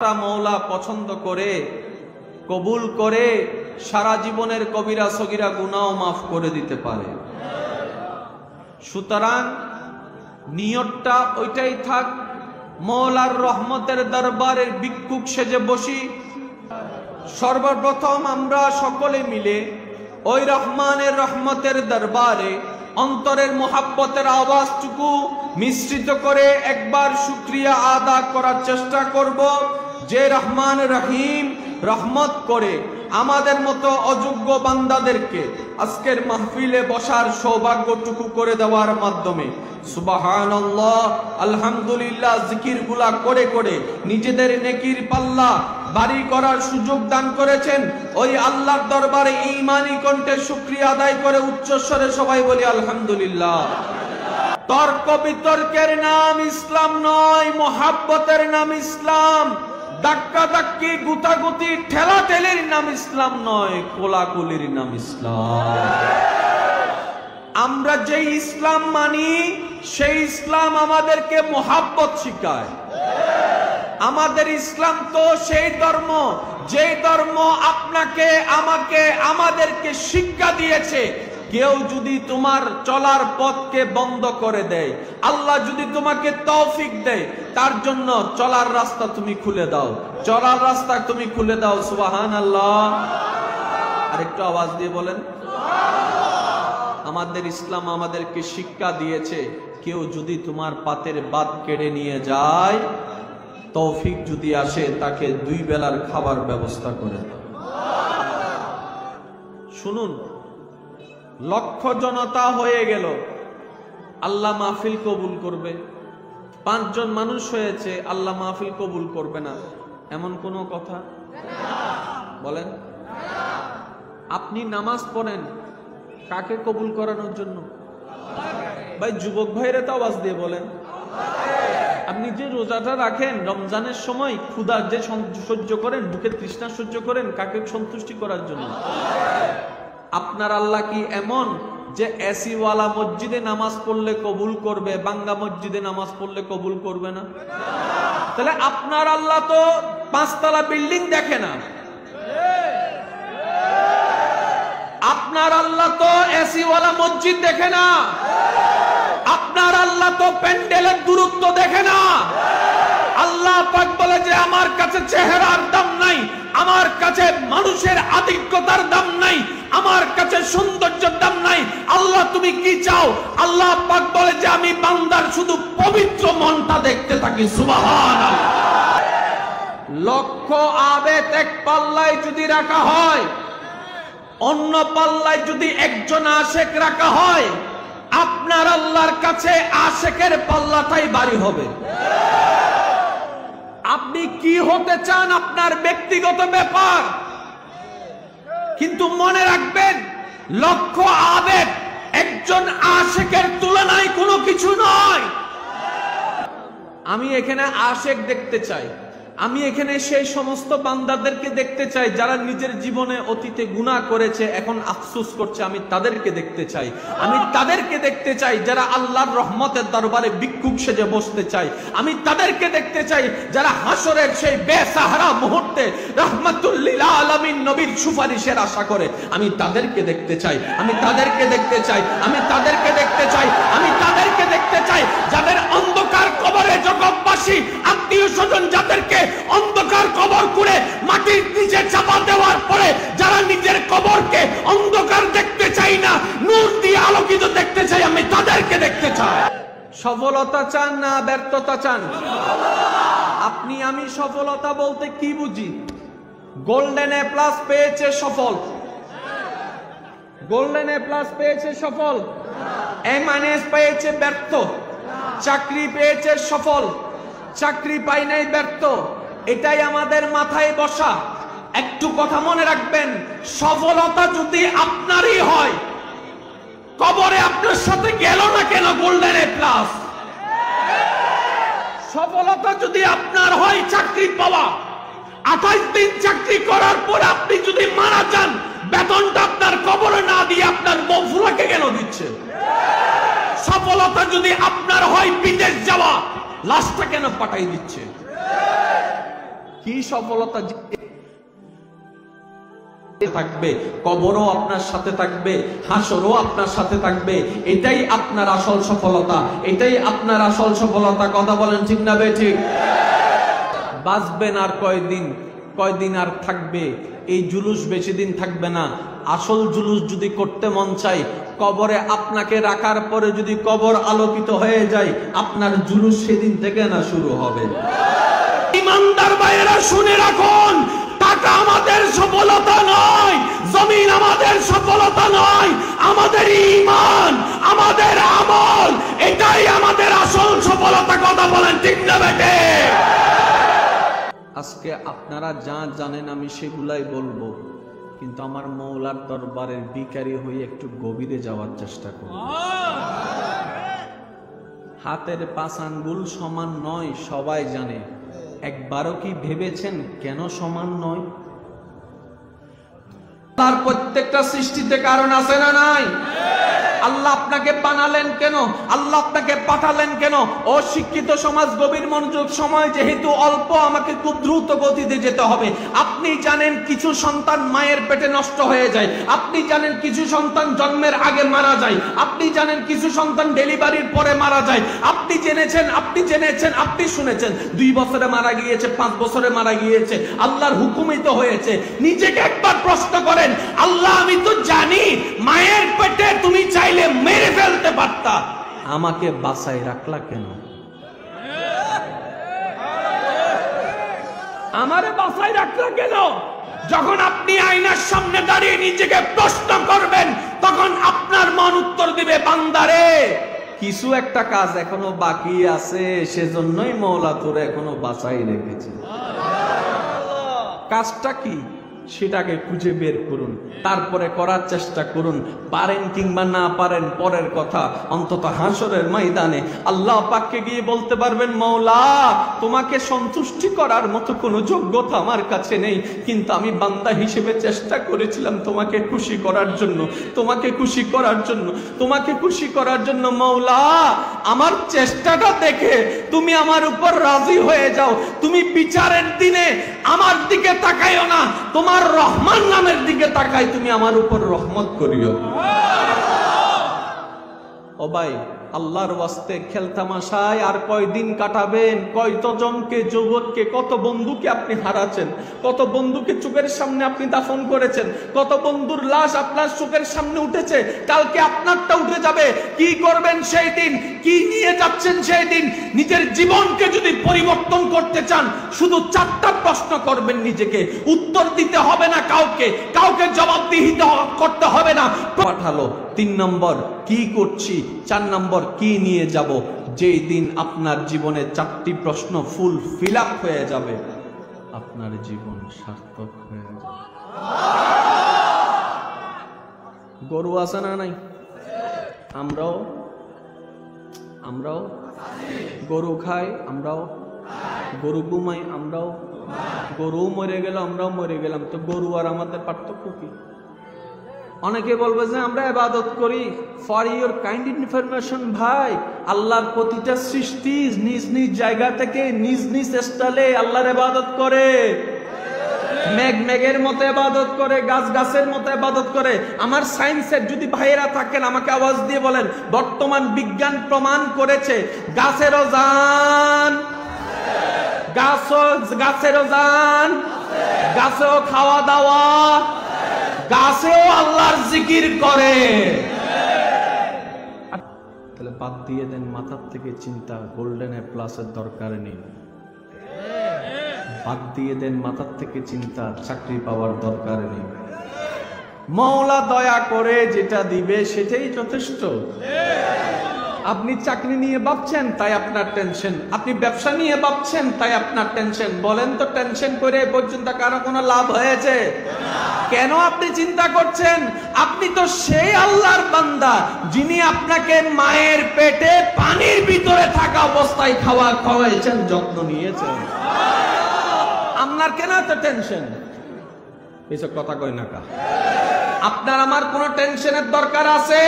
মওলা পছন্দ করে কবুল করে সারা জীবনের কবিরা সগীরা গুনাহ মাফ করে দিতে পারে। সুতরাং নিয়তটা ওইটাই থাক, মওলার রহমতের দরবারের ভিক্ষুক সেজে বসি। সর্বপ্রথম আমরা সকলে মিলে ওই রহমানের রহমতের দরবারে অন্তরের মোহাব্বতের আওয়াজটুকু মিশ্রিত করে একবার শুকরিয়া আদা করার চেষ্টা করব, যে রহমান রহিম রহমত করে আমাদের মতো অযোগ্য বান্দাদেরকে আজকের মাহফিলে বসার সৌভাগ্যটুকু করে দেওয়ার মাধ্যমে সুবহানাল্লাহ আলহামদুলিল্লাহ জিকিরগুলা করে করে নিজেদের নেকির পাল্লা ভারী করার সুযোগ দান করেছেন। ওই আল্লাহর দরবারে ঈমানি কণ্ঠে শুকরিয়া আদায় করে উচ্চস্বরে সবাই বলি আলহামদুলিল্লাহ। তর্ক বিতর্কের নাম ইসলাম নয়, মোহাব্বতের নাম ইসলাম। ধাক্কা ধাক্কি গুতাগুতি ঠেলাঠেলির নাম ইসলাম নয়, কোলাকুলির নাম ইসলাম। আমরা যে ইসলাম মানি সেই ইসলাম আমাদেরকে মোহাব্বত শিখায়। আমাদের ইসলাম তো সেই ধর্ম যে ধর্ম আপনাকে আমাকে আমাদেরকে শিক্ষা দিয়েছে, কেউ যদি তোমার চলার পথকে বন্ধ করে দেয়, আল্লাহ যদি তোমাকে তৌফিক দেয়, তার জন্য চলার রাস্তা তুমি খুলে দাও, চলার রাস্তা তুমি খুলে দাও। সুবহানাল্লাহ। আর একটু আওয়াজ দিয়ে বলেন। আমাদের ইসলাম আমাদেরকে শিক্ষা দিয়েছে, কেউ যদি তোমার পাতের ভাত কেড়ে নিয়ে যায়, তৌফিক যদি আসে, তাকে 2 বেলার খাবার ব্যবস্থা করে দাও। শুনুন, লক্ষ জনতা হয়ে গেল, আল্লাহ মাহফিল কবুল করবে। 5 জন মানুষ হয়েছে, আল্লাহ মাহফিল কবুল করবে না, এমন কোনো কথা বলেন? আপনি নামাজ পড়েন কাকে কবুল করানোর জন্য? ভাই যুবক ভাইরা তো আওয়াজ দিয়ে বলেন। আপনি যে রোজাটা রাখেন রমজানের সময়, ক্ষুধা যে সহ্য করেন, বুকের তৃষ্ণা সহ্য করেন, কাকে সন্তুষ্টি করার জন্য? আপনার আল্লাহ কি এমন যে এসি ওয়ালা মসজিদে নামাজ পড়লে কবুল করবে, বাঙ্গা মসজিদে নামাজ পড়লে কবুল করবে না? তাহলে আপনার আল্লাহ তো 5 তলা বিল্ডিং দেখে না, আপনার আল্লাহ তো এসি ওয়ালা মসজিদ দেখে না, আপনার আল্লাহ তো প্যান্ডেলের দূরত্ব দেখে না। আল্লাহ পাক বলে যে আমার কাছে চেহারার দাম নাই, আমার কাছে মানুষের আধিক্যতার দাম নাই, আমার কাছে সৌন্দর্যের দাম নাই। আল্লাহ তুমি কি চাও? আল্লাহ পাক বলে যে আমি বান্দার শুধু পবিত্র মনটা দেখতে থাকি। সুবহানাল্লাহ। লক্ষ আবেদ এক পাল্লায় যদি রাখা হয়, অন্য পাল্লায় যদি একজন আশেক রাখা হয়, আপনার আল্লাহর কাছে আশেকের পাল্লাটাই ভারী হবে। আপনি কি হতে চান আপনার ব্যক্তিগত ব্যাপার, কিন্তু মনে রাখবেন লক্ষ আবেদ একজন আশেকের তুলনায় কোনো কিছু নয়। আমি এখানে আশেক দেখতে চাই, আমি এখানে সেই সমস্ত বান্দাদেরকে দেখতে চাই যারা নিজের জীবনে অতীতে গুনাহ করেছে, এখন আফসোস করছে, আমি তাদেরকে দেখতে চাই। আমি তাদেরকে দেখতে চাই যারা আল্লাহর রহমতের দরবারে ভিক্ষুক সেজে বসতে চাই। আমি তাদেরকে দেখতে চাই যারা হাসরের সেই বেসাহারা মুহূর্তে রাহমাতুল লিল আলামিন নবীর সুপারিশের আশা করে। আমি তাদেরকে দেখতে চাই, আমি তাদেরকে দেখতে চাই, আমি তাদেরকে দেখতে চাই, আমি তাদেরকে দেখতে চাই যাদের অন্ধকার কবরে জগৎবাসী আত্মীয় স্বজন যাদেরকে অন্ধকার কবর করে মাটির নিচে চাপা দেওয়ার পরে যারা নিজের কবরকে অন্ধকার দেখতে চাই না, নূর দিয়ে আলোকিত দেখতে চাই, আমি তাদেরকে দেখতে চাই। সফলতা চান না ব্যর্থতা চান? আপনি আমি সফলতা বলতে কি বুঝি? গোল্ডেন এ প্লাস পেয়েছে সফল, গোল্ডেন এ প্লাস পেয়েছে সফল, এ- পেয়েছে ব্যর্থ, চাকরি পেয়েছে সফল, চাকরি পাই নাই ব্যর্থ, এটাই আমাদের মাথায় বসা। একটু কথা মনে রাখবেন, সফলতা যদি আপনারই হয়, কবরে আপনার সাথে গেল না কেন গোল্ডেন এ প্লাস? সফলতা যদি আপনার হয় চাকরি পাওয়া, 28 দিন চাকরি করার পর আপনি যদি মারা যান, বেতনটা আপনার কবরে না দিয়ে আপনার বউফুলাকে কেন দিচ্ছে? সফলতা যদি আপনার হয় বিদেশ যাওয়া, লাশটা কেন পাঠাই দিচ্ছে? কি সফলতা থাকবে, কবরও আপনার সাথে থাকবে, হাসরও আপনার সাথে থাকবে। এটাই আপনার আসল সফলতা, এটাই আপনার আসল সফলতা। কথা বলেন ঠিক না বেঠিক? বাঁচবেন আর কয়দিন আর থাকবে? এই জুলুস বেশি দিন থাকবে না। আসল জুলুস যদি করতে মন চাই, কবরে আপনাকে রাখার পরে যদি কবর আলোকিত হয়ে যায়, আপনার জুলুস সেদিন থেকে না শুরু হবে। ইমানদার ভাইয়েরা শুনে রাখুন, টাকা আমাদের সফলতা নয়, জমিন আমাদের সফলতা নয়, আমাদের ঈমান, আমাদের আমল, এটাই আমাদের আসল সফলতা। কথা বলেন ঠিক না বেটে? আজকে আপনারা যা জানেন আমি সেগুলাই বলবো, কিন্তু আমার মৌলার দরবারের ভিখারি হয়ে একটু গভীরে যাওয়ার চেষ্টা করব। হাতের 5 আঙ্গুল সমান নয়, সবাই জানে। একবারও কি ভেবেছেন কেন সমান নয়? তার প্রত্যেকটা সৃষ্টিতে কারণ আছে না নাই? আল্লাহ আপনাকে বানালেন কেন? আল্লাহ আপনাকে পাঠালেন কেন? অশিক্ষিত সমাজ, গভীর মনোযোগ, সময় যেহেতু অল্প, আমাকে খুব দ্রুত গতিতে যেতে হবে। আপনি জানেন কিছু সন্তান মায়ের পেটে নষ্ট হয়ে যায়, আপনি জানেন কিছু সন্তান জন্মের আগে মারা যায়, আপনি জানেন কিছু সন্তান ডেলিভারির পরে মারা যায়, আপনি জেনেছেন, আপনি শুনেছেন 2 বছরে মারা গিয়েছে, 5 বছরে মারা গিয়েছে। আল্লাহর হুকুমই তো হয়েছে। নিজেকে একবার প্রশ্ন করেন, আল্লাহ আমি তো জানি মায়ের পেটে তুমি চাইলে মেরে ফেলতে পারতা, আমাকে বাঁচাই রাখলা কেন? আমারে বাঁচাই রাখলা কেন? যখন আপনি আয়নার সামনে দাঁড়িয়ে নিজেকে প্রশ্ন করবেন, তখন আপনার মন উত্তর দিবে, বান্দারে কিছু একটা কাজ এখনো বাকি আছে, সেজন্যই মওলা তোরে এখনো বাঁচাই রেখেছে। কাজটা কি সেটাকে খুঁজে বের করুন, তারপরে করার চেষ্টা করুন। পারেন কিংবা না পারেন পরের কথা, অন্তত হাসরের ময়দানে আল্লাহ পাককে গিয়ে বলতে পারবেন, মওলা তোমাকে সন্তুষ্টি করার মতো কোনো যোগ্যতা আমার কাছে নেই, কিন্তু আমি বান্দা হিসেবে চেষ্টা করেছিলাম তোমাকে খুশি করার জন্য, তোমাকে খুশি করার জন্য, তোমাকে খুশি করার জন্য। মওলা আমার চেষ্টাটা দেখে তুমি আমার উপর রাজি হয়ে যাও। তুমি বিচারের দিনে আমার দিকে তাকাইও না, তোমার রহমান নামের দিকে তাকাই, তুমি আমার উপর রহমত করিও। ও ভাই, আল্লাহর ওয়াস্তে খেলতামাশায় আর কয়দিন কাটাবেন? কয়জনকে, যুবককে, কত বন্ধুকে আপনি হারাচ্ছেন, কত বন্ধুকে চোখের সামনে আপনি দাফন করেছেন, কত বন্ধুর লাশ আপনার চোখের সামনে উঠেছে, কালকে আপনারটা উঠে যাবে। কি করবেন সেই দিন? কি নিয়ে যাচ্ছেন সেই দিন? নিজের জীবনকে যদি পরিবর্তন করতে চান, শুধু 4টা প্রশ্ন করবেন নিজেকে, উত্তর দিতে হবে না কাউকে জবাবদিহি করতে হবে না। পাঠালো 3 নম্বর কি করছি, 4 নম্বর কি নিয়ে যাব। যেই দিন আপনার জীবনে 4টি প্রশ্ন ফিল আপ হয়ে যাবে, আপনার জীবন সার্থক হয়ে যাবে। গরু আছে না নাই? আমরাও গরু খাই, আমরাও গরু ঘুমাই, আমরাও গরু মরে গেল, আমরাও মরে গেলাম। তো গরু আর আমাদের পার্থক্য কি? অনেকে বলবে যে আমরা ইবাদত করি। ফর ইউর কাইন্ড ইনফরমেশন ভাই, আল্লাহর প্রতিটা সৃষ্টি নিজ নিজ জায়গা থেকে নিজ নিজ স্টাইলে আল্লাহর ইবাদত করে। মেঘের মতো ইবাদত করে, গাছের মতো ইবাদত করে। আমার সায়েন্সের যদি ভাইয়েরা থাকেন আমাকে আওয়াজ দিয়ে বলেন, বর্তমান বিজ্ঞান প্রমাণ করেছে গাছেরও জান, গাছেরও জান, গাছেও খাওয়া দাওয়া, গাছেও আল্লাহর জিকির করে। তাহলে বাদ দিয়ে দেন মাথার থেকে চিন্তা, গোল্ডেন এ প্লাসের দরকার নেই। বাদ দিয়ে দেন মাথার থেকে চিন্তা, চাকরি পাওয়ার দরকার নেই। মওলা দয়া করে যেটা দিবে সেটাই যথেষ্ট। আপনি চাকরি নিয়ে ভাবছেন তাই আপনার টেনশন, আপনি ব্যবসা নিয়ে ভাবছেন তাই আপনার টেনশন। বলেন তো টেনশন করে এ পর্যন্ত কারো কোনো লাভ হয়েছে? কেন আপনি চিন্তা করছেন? আপনি তো সেই আল্লাহর বান্দা যিনি আপনাকে মায়ের পেটে পানির ভিতরে থাকা অবস্থায় খাওয়াইছেন, যত্ন নিয়েছেন। আপনার কেন এত টেনশন? এসব কথা কই না কা? আপনার আমার কোন টেনশনের দরকার আছে?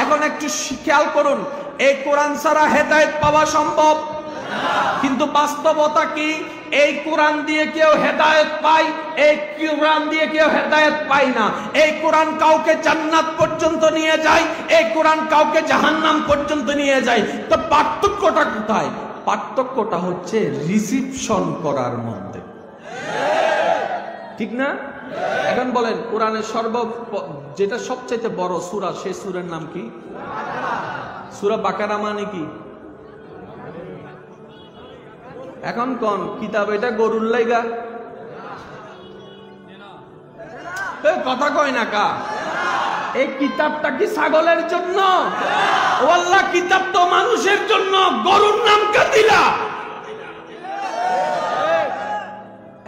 এখন একটু খেয়াল করুন, এই কোরআন ছাড়া হেদায়েত পাওয়া সম্ভব, কিন্তু বাস্তবতা কি? এই কোরআন দিয়ে কেউ হেদায়েত পায়, এই কোরআন দিয়ে কেউ হেদায়েত পায় না। এই কোরআন কাউকে জান্নাত পর্যন্ত নিয়ে যায়, এই কোরআন কাউকে জাহান্নাম পর্যন্ত নিয়ে যায়। তো পার্থক্যটা কোথায়? পার্থক্যটা হচ্ছে রিসিপশন করার মধ্যে, ঠিক না? এখন বলেন, কোরআনের যেটা সবচেয়ে বড় সূরা, সেই সূরার নাম কি? সূরা বাকারা মানে কি? এখন কোন কিতাব এটা? গরুর লাইগা? কথা কয় না কা? এই কিতাবটা কি ছাগলের জন্য? ও আল্লাহ, কিতাব তো মানুষের জন্য, গরুর নাম কে দিলা?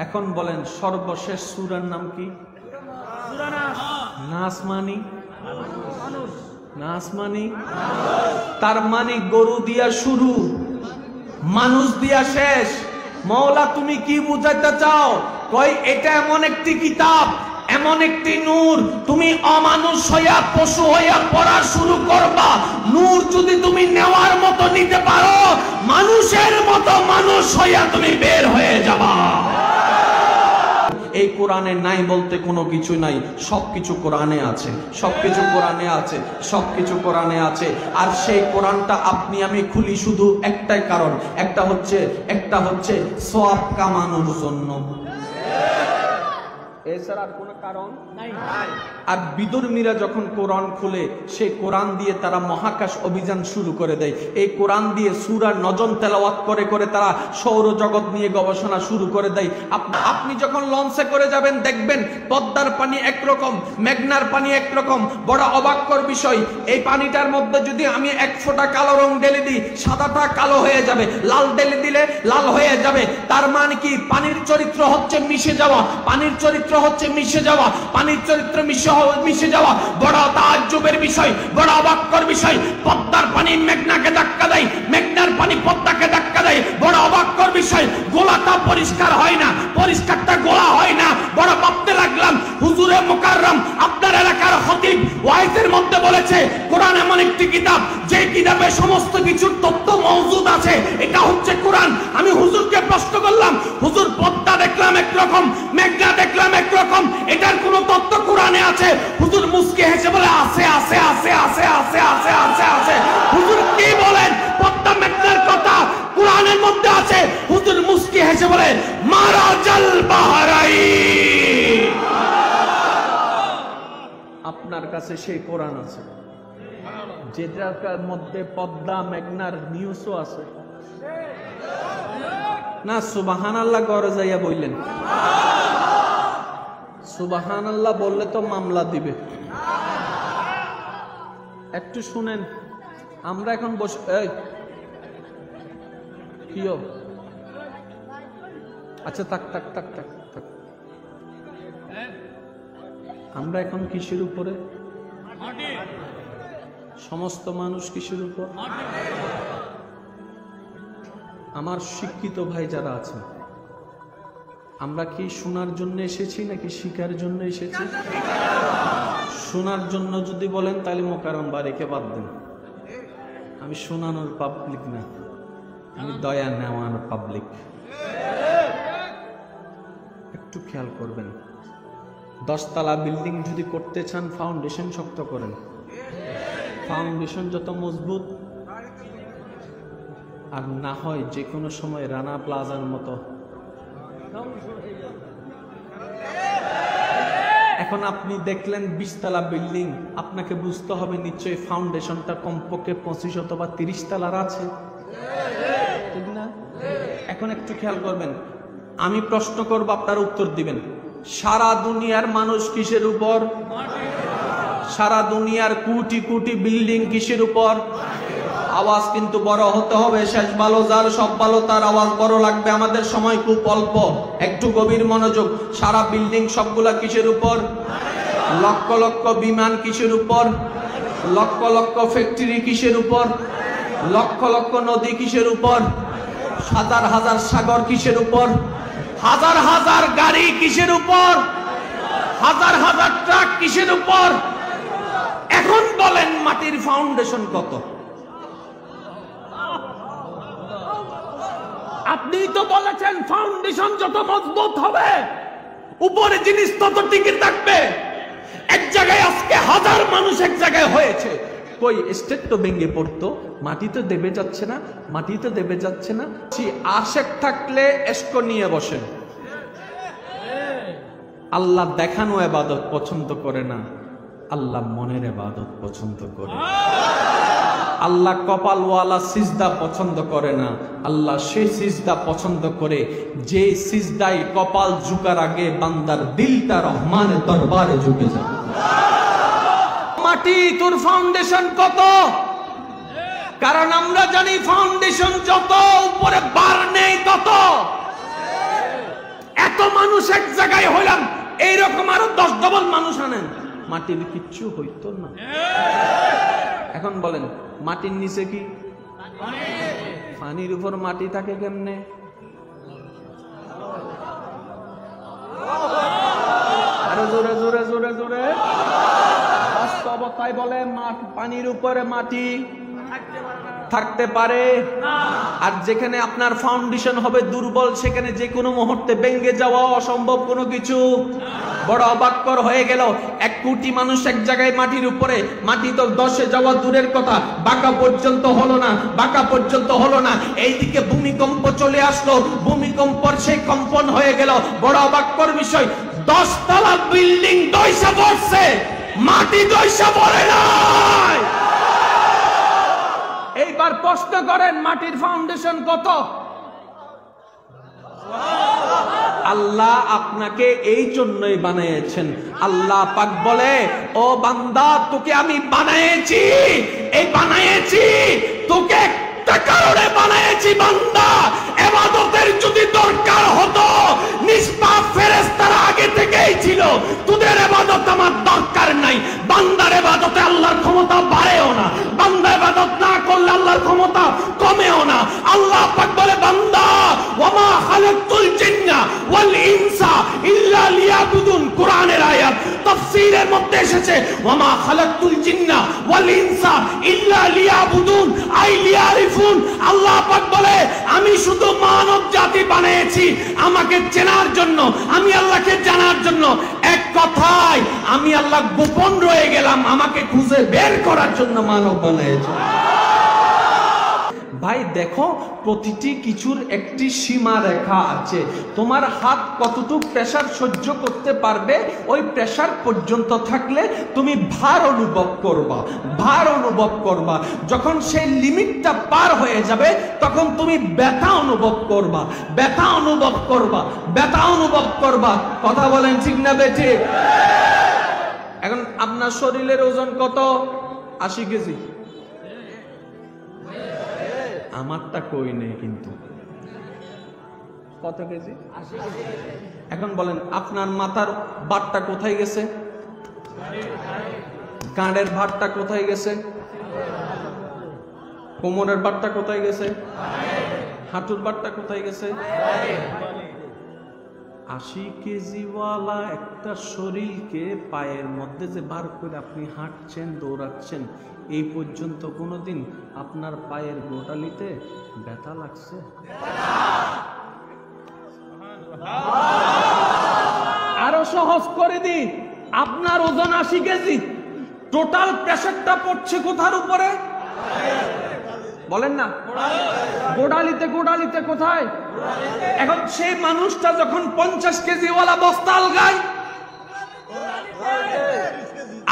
এখন বলেন, সর্বশেষ সূরার নাম কি? নাস মানি? নাস মানি তার মানে গরু দিয়া শুরু, মানুষ দিয়া শেষ। মওলা তুমি কি বুঝাইতে চাও? কই এটা এমন একটি কিতাব, এমন একটি নূর, তুমি অমানুষ হইয়া পশু হইয়া পড়া শুরু করবা। নূর যদি তুমি নেওয়ার মতো নিতে পারো, মানুষের মতো মানুষ হইয়া তুমি বের হয়ে যাবা। এই কোরআনে নাই বলতে কোনো কিছু নাই, সবকিছু কোরআনে আছে, সবকিছু কোরআনে আছে, সবকিছু কোরআনে আছে। আর সেই কোরআনটা আপনি আমি খুলি শুধু একটাই কারণ, একটা হচ্ছে সওয়াব কামানোর জন্য, এছাড়া আর কোনো কারণ নাই। আর বিদুর্মীরা যখন কোরআন খুলে, সেই কোরআন দিয়ে তারা মহাকাশ অভিযান শুরু করে দেয়। এই কোরআন দিয়ে সূরা নজম তেলাওয়াত করে করে তারা সৌরজগৎ নিয়ে গবেষণা শুরু করে দেয়। আপনি যখন লঞ্চে করে যাবেন, দেখবেন পদ্মার পানি একরকম, মেঘনার পানি একরকম। বড় অবাককর বিষয়, এই পানিটার মধ্যে যদি আমি এক ফোঁটা কালো রং ঢেলে দিই, সাদাটা কালো হয়ে যাবে, লাল ঢেলে দিলে লাল হয়ে যাবে। তার মানে কি? পানির চরিত্র হচ্ছে মিশে যাওয়া, পানির চরিত্র হচ্ছে মিশে যাওয়া, পানির চরিত্র মিশে যাওয়া। বড় তাজ্জুবের বিষয়, বড় অবাককর বিষয়। পদ্মার পানি মেঘনাকে ধাক্কা দেয়, মেঘনার পানি পদ্মাকে ধাক্কা দেয়। বড় অবাককর বিষয়, গোলাটা পরিষ্কার হয় না, পরিষ্কারটা গোলা হয় না। বড় ভাবতে লাগলাম, হুজুরে মুকাররম আপনার এলাকার খতিব ওয়াইজের মধ্যে বলেছে কোরআন এমন একটি কিতাব, যে কিতাবে সমস্ত কিছুর তথ্য মওজুদ আছে, এটা হচ্ছে কোরআন। আমি হুজুরকে প্রশ্ন করলাম, হুজুর পদ্মা দেখলাম একরকম, মেঘনা দেখলাম একরকম, এটার কোন তথ্য কোরআনে আছে? হুজুর মুস্কি হেসে বলে আছে আছে আছে আছে আছে আছে আছে আছে। হুজুর কি বলেন? পদ্মা মেঘনার কথা কোরআনের মধ্যে আছে। হুজুর মুস্কি হেসে বলে মারাজাল বাহরাই। আপনার কাছে সেই কোরআন আছে যেটার মধ্যে পদ্মা মেঘনার নিউজও আছে না? সুবহানাল্লাহ ঘরে যাইয়া বললেন, সুবহানাল্লাহ বললে তো মামলা দিবে। একটু শুনেন, আমরা এখন বসে কিও, আচ্ছা থাক থাক থাক থাক থাক। আমরা এখন কিসের উপরে? সমস্ত মানুষ কিসের উপর? আমার শিক্ষিত ভাই যারা আছেন, আমরা কি শোনার জন্য এসেছি নাকি শিকার জন্য এসেছি? শোনার জন্য যদি বলেন তাহলে মোকাররম বাড়িকে বাদ দেন। আমি শোনানোর পাবলিক না, আমি দয়া নেওয়ার পাবলিক। একটু খেয়াল করবেন, 10 তলা বিল্ডিং যদি করতে চান, ফাউন্ডেশন শক্ত করেন। ফাউন্ডেশন যত মজবুত, আর না হয় যে কোনো সময় রানা প্লাজার মতো। এখন আপনি দেখলেন 20 তলা বিল্ডিং, আপনাকে বুঝতে হবে নিশ্চয়ই ফাউন্ডেশনটা কমপক্ষে 25 অথবা 30 তলার আছে, ঠিক না? এখন একটু খেয়াল করবেন, আমি প্রশ্ন করব, আপনারা উত্তর দিবেন। সারা দুনিয়ার মানুষ কিসের উপর? সারা দুনিয়ার কোটি কোটি বিল্ডিং কিসের উপর? আওয়াজ কিন্তু বড় হতে হবে। শেষ ভালো যার, সব ভালো তার। আওয়াজ বড় লাগবে, আমাদের সময় খুব অল্প, একটু গভীর মনোযোগ। সারা বিল্ডিং সবগুলা কিসের উপর? লক্ষ লক্ষ বিমান কিসের উপর? লক্ষ লক্ষ ফ্যাক্টরি কিসের উপর? লক্ষ লক্ষ নদী কিসের উপর? হাজার হাজার সাগর কিসের উপর? হাজার হাজার গাড়ি কিসের উপর? হাজার হাজার ট্রাক কিসের উপর? এখন বলেন মাটির ফাউন্ডেশন কত? আপনিই তো বলেছেন ফাউন্ডেশন যত মজবুত হবে উপরে জিনিস তত টিকে থাকবে। এক জায়গায় আজকে 1000 মানুষ এক জায়গায় হয়েছে, কই স্টেট তো ভেঙে পড়তো, মাটি তো দেবে যাচ্ছে না, মাটি তো দেবে যাচ্ছে না। আশেক থাকলে এসকো নিয়ে বসেন। আল্লাহ দেখানো ইবাদত পছন্দ করে না, আল্লাহ মনের ইবাদত পছন্দ করে। আল্লাহ কপালওয়ালা সিজদা পছন্দ করে না, আল্লাহ সেই সিজদা পছন্দ করে যে সিজদায় কপাল ঝুকার আগে বান্দার দিলটা রহমানের দরবারে ঝুঁকে যায়। মাটি তোর ফাউন্ডেশন কত? কারণ আমরা জানি ফাউন্ডেশন যত উপরে বার নেই তত। এত মানুষ এক জায়গায় হইলাম, এইরকম আরো 10 ডবল মানুষ আনেন, মাটির কিচ্ছু হইতো না। এখন বলেন মাটির নিচে কি? পানির উপর মাটি থাকে কেমনে? আরো জোরে জোরে জোরে জোরে। বাস্তবতায় বলে পানির উপরে মাটি থাকতে পারে। আর যেখানে আপনার ফাউন্ডেশন হবে দুর্বল, সেখানে যে কোনো মুহূর্তে ভেঙে যাওয়া অসম্ভব কোনো কিছু। বড় অবাককর হয়ে গেল, 1 কোটি মানুষ এক জায়গায় মাটির উপরে, মাটি তো 10-এ যাওয়া দূরের কথা, বাঁকা পর্যন্ত হলো না, বাঁকা পর্যন্ত হলো না। এইদিকে ভূমিকম্প চলে আসলো, ভূমিকম্পর সেই কম্পন হয়ে গেল। বড় অবাককর বিষয়, 10 তলা বিল্ডিং দইসা পড়ছে, মাটি দইসা পড়ে নাই। এইবার প্রশ্ন করেন মাটির ফাউন্ডেশন কত? আল্লাহ আপনাকে এই জন্যই বানিয়েছেন। আল্লাহ পাক বলে, ও বান্দা তোকে আমি বানিয়েছি, এই বানিয়েছি তোকে একটা কারণে বানিয়েছি বান্দা। ইবাদতের যদি দরকার হতো নিষ্পাপ ফেরেশতারা আগে থেকেই ছিল। তোদের ইবাদত আমার দরকার নাই। বান্দার ইবাদতে আল্লাহর ক্ষমতা বাড়েও না, বান্দা ইবাদত না করলে আল্লাহর ক্ষমতা কমেও না। আল্লাহ পাক বলে, বান্দা ওয়ামা খালাকতুল জিন্না ওয়াল ইনসা ইল্লা লিয়াবুদুন। কোরআনের আয়াত তাফসীরের মধ্যে এসেছে ওয়ামা খালাকতুল জিন্না ওয়াল ইনসা ইল্লা লিয়াবুদুন আই লিয়ারিফুন। আল্লাহ পাক বলে, আমি শুধু মানব জাতি বানিয়েছি আমাকে চেনার জন্য, আমি আল্লাহকে জানার জন্য। এক কথায় আমি আল্লাহ গোপন রয়ে গেলাম, আমাকে খুঁজে বের করার জন্য মানব বানিয়েছি। ভাই দেখো, প্রতিটি কিছুর একটি সীমা রেখা আছে। তোমার হাত কতটুকু প্রেসার সহ্য করতে পারবে, ওই প্রেসার পর্যন্ত থাকলে তুমি ভার অনুভব করবা, ভার অনুভব করবা। যখন সেই লিমিটটা পার হয়ে যাবে তখন তুমি ব্যথা অনুভব করবা, ব্যথা অনুভব করবা, ব্যথা অনুভব করবা। কথা বলেন ঠিক না বেঠিক? এখন আপনার শরীরের ওজন কত? 80 কেজি। আমারটা কই নেই কিন্তু। কত কেজি? 80 কেজি। এখন বলেন আপনার মাথার ভারটা কোথায় গেছে? কাঁধের ভারটা কোথায় গেছে? কোমরের ভারটা কোথায় গেছে? হাঁটুর ভারটা কোথায় গেছে? 80 কেজিওয়ালা একটা শরীরকে পায়ের মধ্যে যে বার করে আপনি হাঁটছেন, দৌড়াচ্ছেন, এই পর্যন্ত কোনোদিন আপনার পায়ের গোটালিতে ব্যথা লাগছে? আরো সহজ করে দিই, আপনার ওজন 80 কেজি, টোটাল প্রেসারটা পড়ছে কোথার উপরে? বলেন না, গোড়ালিতে। গোড়ালিতে কোথায়? এখন সেই মানুষটা যখন 50 কেজিওয়ালা বস্তা আলগায়,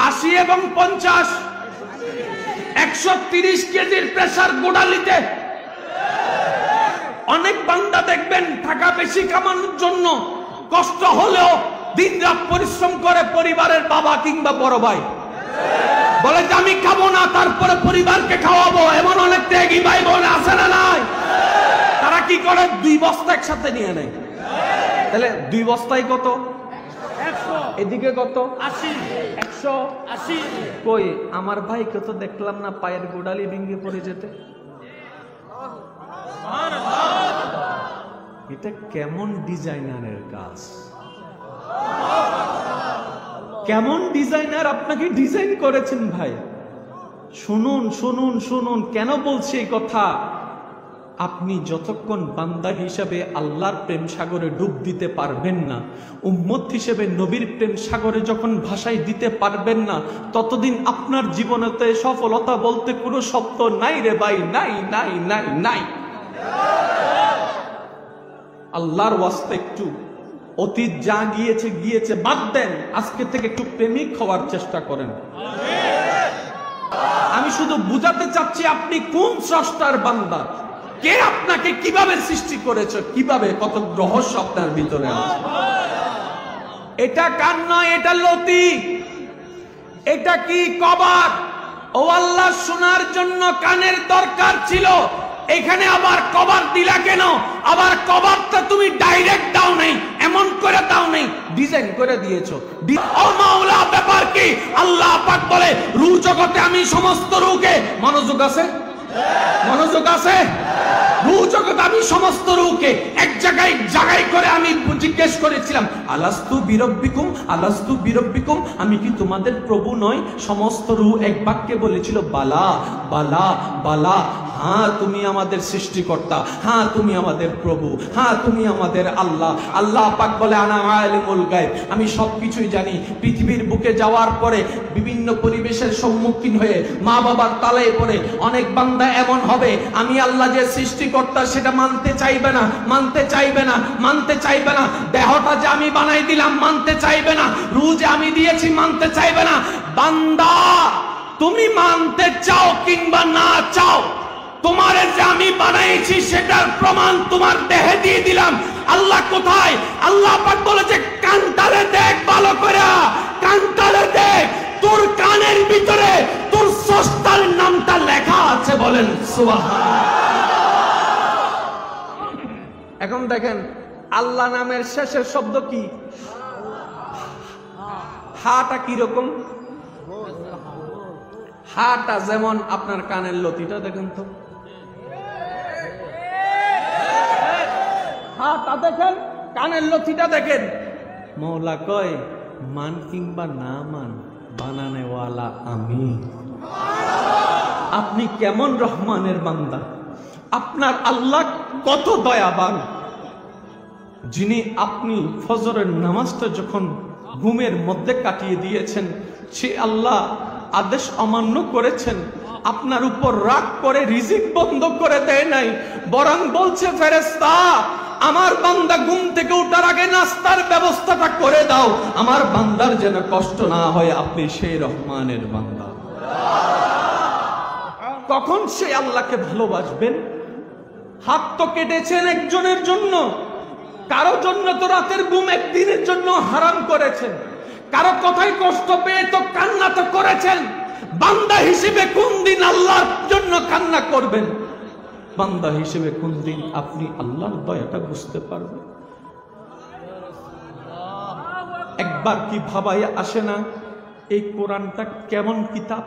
80 এবং 50 130 কেজির প্রেসার গোড়ালিতে। অনেক বান্দা দেখবেন টাকা বেশি কামানোর জন্য কষ্ট হলেও দিন রাত পরিশ্রম করে পরিবারের বাবা কিংবা বড় ভাই, বলে যে আমি খাবো না তারপরে পরিবারকে খাওয়াবো। এমন অনেক ত্যাগী ভাই বোন আছে না নাই? তারা কি করে? 2 বস্তা একসাথে নিয়ে নেয়। তাহলে 2 বস্তায় কত? 100। এদিকে কত? 80। 180। কই আমার ভাইকে তো দেখলাম না পায়ের গোড়ালি ভেঙে পড়ে যেতে। এটা কেমন ডিজাইনারের কাজ? কেমন ডিজাইনার আপনাকে ডিজাইন করেছেন ভাই? শুনুন শুনুন শুনুন, কেন বলছি এই কথা? আপনি যতক্ষণ বান্দা হিসেবে আল্লাহর প্রেম সাগরে ডুব দিতে পারবেন না, উম্মত হিসেবে নবীর প্রেম সাগরে যখন ভাসাই দিতে পারবেন না, ততদিন আপনার জীবনেতে সফলতা বলতে কোনো শব্দ নাই রে ভাই, নাই নাই নাই নাই। আল্লাহর ওয়াস্তে একটু অতীত যা গিয়েছে গিয়েছে, বাদ দেন। আজকে থেকে একটু প্রেমিক হওয়ার চেষ্টা করেন। আমি শুধু বুঝাতে চাচ্ছি আপনি কোন স্রষ্টার বান্দা, কে আপনাকে কিভাবে সৃষ্টি করেছে, কিভাবে, কত রহস্য আপনার ভিতরে আছে। এটা কান নয়, এটা লতি। এটা কি কবর? ও আল্লাহ, শোনার জন্য কানের দরকার ছিল, এখানে আবার কবর দিলা কেন? আবার কবরটা তুমি ডাইরেক্ট দাও নাই, এমন করে দাও নাই, ডিজাইন করে দিয়েছো। ও মাওলা, ব্যাপার কি? আল্লাহ পাক বলে, রূহ জগতে আমি সমস্ত রূহকে, মনোযোগ আছে, মনোযোগ আছে, রূহ জগতে আমি সমস্ত রূহকে এক জায়গায় জায়গায় করে আমি জিজ্ঞেস করেছিলাম, আলাস্তু বিরব্বিকুম, আলাস্তু বিরব্বিকুম, আমি কি তোমাদের প্রভু নয়? সমস্ত রূহ এক বাক্যে বলেছিল, বালা বালা বালা। হ্যাঁ, তুমি আমাদের সৃষ্টিকর্তা, হ্যাঁ তুমি আমাদের প্রভু, হ্যাঁ তুমি আমাদের আল্লাহ। আল্লাহ পাক বলে, আনা আলিমুল গায়ব, আমি সবকিছুই জানি। পৃথিবীর বুকে যাওয়ার পরে বিভিন্ন পরিবেশের সম্মুখীন হয়ে মা বাবার তালায় পড়ে অনেক বান্দা এমন হবে, আমি আল্লাহ যে সৃষ্টিকর্তা সেটা মানতে চাইবে না, মানতে চাইবে না, মানতে চাইবে না। দেহটা যে আমি বানাই দিলাম মানতে চাইবে না, রূহ যে আমি দিয়েছি মানতে চাইবে না। বান্দা, তুমি মানতে চাও কিংবা না চাও, তোমার যে আমি বানাইছি সেটার প্রমাণ তোমার দেহে দিয়ে দিলাম। আল্লাহ কোথায়? আল্লাহ পাক বলেছে, কানটারে দেখ ভালো করে, কানটারে দেখ, তোর কানের ভিতরে তোর স্রষ্টার নামটা লেখা আছে। বলেন সুবহানাল্লাহ। এখন দেখেন, আল্লাহ নামের শেষের শব্দ কি? হাটা কিরকম? হাটা যেমন আপনার কানের লতিটা দেখেন তো, হাটা দেখেন, কানের লতিটা দেখেন। মৌলা কয়, মান কিংবা না মান, বানানেওয়ালা আমি। আপনি কেমন রহমানের বান্দা, আপনার আল্লাহ কত দয়াবান, যিনি আপনি ফজরের নামাজটা যখন ঘুমের মধ্যে কাটিয়ে দিয়েছেন, সে আল্লাহ আদেশ অমান্য করেছেন, আপনার উপর রাগ করে রিজিক বন্ধ করে দেয় নাই, বরং বলছে, ফেরেশতা, আমার বান্দা ঘুম থেকে ওঠার আগে নাস্তার ব্যবস্থাটা করে দাও, আমার বান্দার যেন কষ্ট না হয়। আপনি সেই রহমানের বান্দা। কখন সে আল্লাহকে ভালোবাসবেন? হাত তো কেটেছেন একজনের জন্য, কারো জন্য তো রাতের ঘুম একদিনের জন্য হারাম করেছেন, কারো কথাই কষ্ট পেয়ে তো কান্না তো করেছেন। বান্দা হিসেবে কোন দিন আল্লাহর জন্য কান্না করবেন? বান্দা হিসেবে কোন দিন আপনি আল্লাহর দয়াটা বুঝতে পারবেন? একবার কি ভাবাই আসে না, এই কোরআনটা কেমন কিতাব?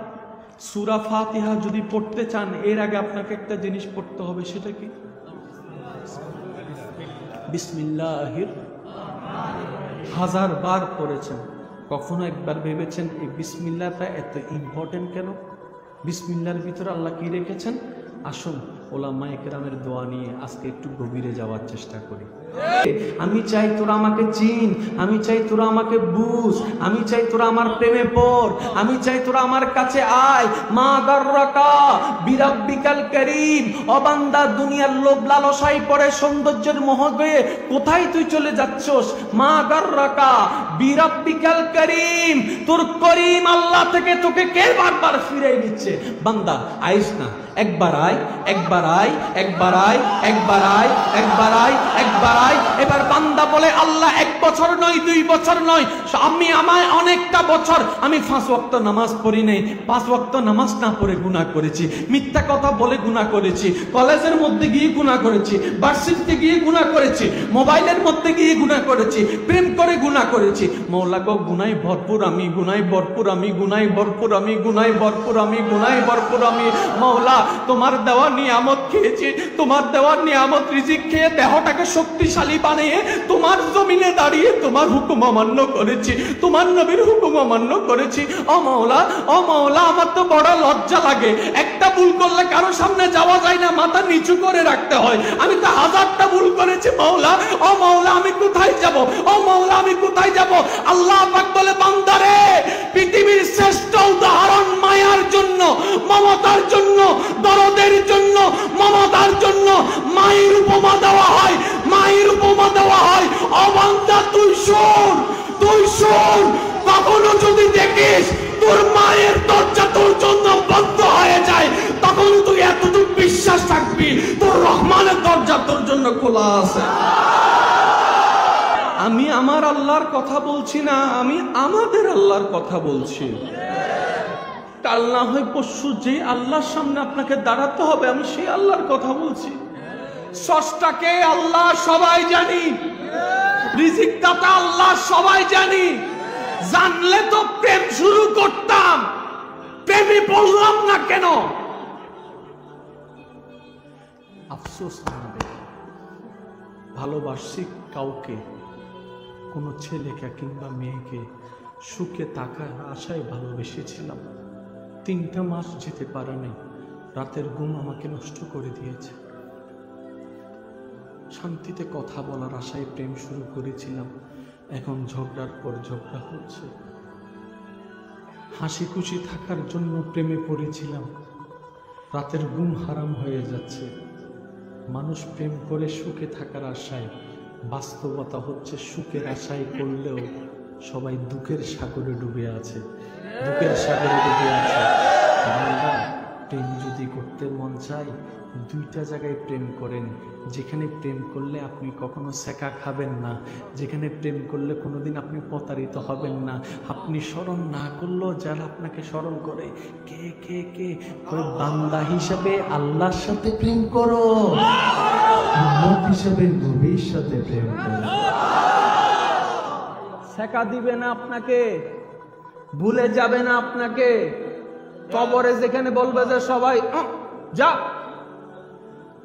সূরা ফাতিহা যদি পড়তে চান, এর আগে আপনাকে একটা জিনিস পড়তে হবে, সেটা কি? বিসমিল্লাহির। হাজার বার পড়েছেন, কখনো একবার ভেবেছেন এই বিসমিল্লাহটা এত ইম্পর্টেন্ট কেন? বিসমিল্লাহর ভিতরে আল্লাহ কি রেখেছেন? আসুন ওলামায়ে কেরামের দোয়া নিয়ে আজকে একটু গভীরে যাওয়ার চেষ্টা করি। আমি চাই তোরা আমাকে চিন, আমি চাই তোরা আমাকে বুঝ, আমি চাই তোরা আমার প্রেমে পড়, আমি চাই তোরা আমার কাছে আয়। মা গাররাকা বিরাব্বিকাল কারীম। ও বান্দা, দুনিয়ার লোভ লালসায় পড়ে সৌন্দর্যের মোহে কোথায় তুই চলে যাচ্ছস? মা গাররাকা বিরাব্বিকাল কারীম। তোর করিম আল্লাহ থেকে তোকে কে বারবার ফিরিয়ে নিচ্ছে? বান্দা, আইস না, একবার আয়, একবার আয়, একবার আয়, একবার আয়, একবার আয়, একবার আয়। এবার বান্দা বলে, আল্লাহ 1 বছর নয়, 2 বছর নয়, আমায় অনেকটা বছর আমি 5 ওয়াক্ত নামাজ পড়ি নাই, 5 ওয়াক্ত নামাজ না পড়ে গুনাহ করেছি, মিথ্যা কথা বলে গুনাহ করেছি, কলেজের মধ্যে গিয়ে গুনাহ করেছি, ভার্সিটিতে গিয়ে গুনাহ করেছি, মোবাইলের মধ্যে গিয়ে গুনাহ করেছি, প্রেম করে গুনাহ করেছি। মওলা গো, গুনাহে ভরপুর আমি, গুনাহে ভরপুর আমি, গুনাহে ভরপুর আমি, গুনাহে ভরপুর আমি, গুনাহে ভরপুর আমি। মওলা, তোমার দেওয়া নিয়ামত খেয়েছি, তোমার দেওয়া নিয়ামত রিজিক খেয়ে দেহটাকে শক্তিশালী বানিয়ে তোমার জমিনে দাঁড়িয়ে তোমার হুকুম অমান্য করেছি, তোমার নবীর হুকুম অমান্য করেছি। ও মাওলা, ও মাওলা, আমার তো বড় লজ্জা লাগে। একটা ভুল করলে কারো সামনে যাওয়া যায় না, মাথা নিচু করে রাখতে হয়। আমি তো হাজারটা ভুল করেছি মাওলা, ও মাওলা আমি কোথায় যাব, ও মাওলা আমি কোথায় যাব। আল্লাহ পাক বলে বান্দারে, পৃথিবীর শ্রেষ্ঠ উদাহরণ মায়ার জন্য, মমতার জন্য, দরদের জন্য, মমতার জন্য মায়ের উপমা দেওয়া হয়, মায়ের উপমা দেওয়া হয়। ও বান্দা তুই শোন, তুই শোন, কখনো যদি দেখিস তোর মায়ের দরজা তোর জন্য বন্ধ হয়ে যায়, তখন তুই এতটুকু বিশ্বাস রাখবি তোর রহমানের দরজা তোর জন্য খোলা আছে। আমি আমার আল্লাহর কথা বলছি না, আমি আমাদের আল্লাহর কথা বলছি। কাল না হয় পরশু যে আল্লাহর সামনে আপনাকে দাঁড়াতে হবে, আমি সেই আল্লাহর কথা বলছি। স্রষ্টাকে আল্লাহ সবাই জানি, রিজিক দাতা আল্লাহ সবাই জানি। জানলে তো প্রেম শুরু করতাম, প্রেমে পড়লাম না কেন? আফসোস আমাদের, ভালোবাসি কাউকে, কোন ছেলেকে কিংবা মেয়েকে সুখে থাকার আশায় ভালোবেসেছিলাম। 3টা মাস যেতে পারে নাই, রাতের ঘুম আমাকে নষ্ট করে দিয়েছে। শান্তিতে কথা বলার আশায় প্রেম শুরু করেছিলাম, এখন ঝগড়ার পর ঝগড়া হচ্ছে। হাসি খুশি থাকার জন্য প্রেমে পড়েছিলাম, রাতের ঘুম হারাম হয়ে যাচ্ছে। মানুষ প্রেম করে সুখে থাকার আশায়, বাস্তবতা হচ্ছে সুখের আশায় করলেও সবাই দুঃখের সাগরে ডুবে আছে, দুঃখের সাগরে ডুবে আছে। প্রেম যদি করতে মন চায়, 2টা জায়গায় প্রেম করেন। যেখানে প্রেম করলে আপনি কখনো সেকা খাবেন না, যেখানে প্রেম করলে কোনোদিন আপনি প্রতারিত হবেন না। আপনি স্মরণ না করলেও যারা আপনাকে স্মরণ করে, কে কে কে করে বান্দা হিসাবে আল্লাহর সাথে প্রেম করো, উম্মত হিসাবে নবীর সাথে প্রেম করো। সেকা দিবে না আপনাকে, ভুলে যাবে না আপনাকে। কবরে যেখানে বলবে যে সবাই যা,